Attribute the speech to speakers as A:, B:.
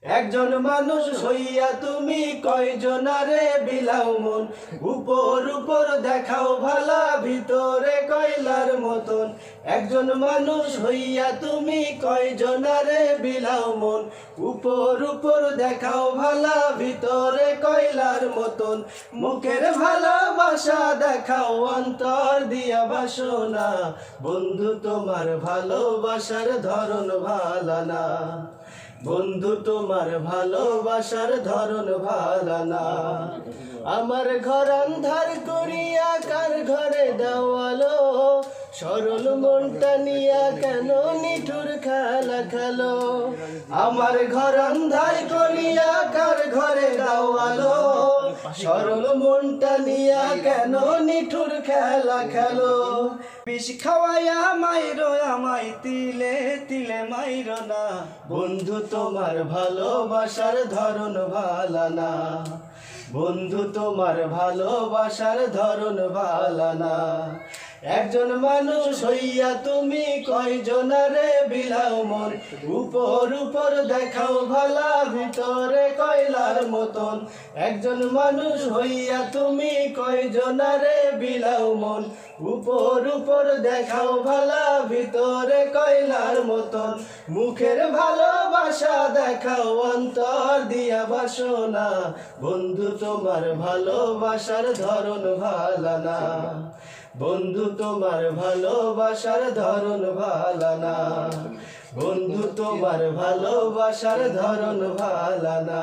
A: একজন মানুষ হইয়া তুমি কয়জনারে বিলাও মন, উপর উপর দেখাও ভালা ভিতরে কয়লার মতন। একজন মানুষ হইয়া তুমি কয়জনারে বিলাও মন, উপর উপর দেখাও ভালা ভিতরে কয়লার মতন। মুখের ভালোবাসা দেখাও অন্তর দিয়া বাসনা, বন্ধু তোমার ভালোবাসার ধরন ভালা না। বন্ধু তোমার ভালোবাসার ধরন ভালা না। আমার ঘর আন্ধার করিয়া কার ঘরে দেওয়ালো, সরল মনটা নিয়া কেন নিঠুর খেলা খেলো। আমার ঘর আন্ধার করিয়া কার ঘরে দেওয়ালো, সরল মনটা নিয়া কেন নিঠুর খেলা খেলো। বিষ খাওয়াইয়া মাইরো আমায় তিলে তিলে মাইরো না, বন্ধু তোমার ভালোবাসার ধরন ভালা না। বন্ধু তোমার ভালোবাসার ধরন ভালা না। একজন মানুষ হইয়া তুমি কয়জনারে বিলাও মন, উপর উপর দেখাও ভালা ভিতরে কয়লার মতন। একজন মানুষ হইয়া তুমি কয়জনারে বিলাও মন, উপর উপর দেখাও ভালা ভিতরে কয়লার মতন। মুখের ভালোবাসা দেখাও অন্তর দিয়া বাসনা, বন্ধু তোমার ভালোবাসার ধরন ভালা না। বন্ধু তোমার ভালোবাসার ধরন ভালা না। বন্ধু তোমার ভালোবাসার ধরন ভালা না।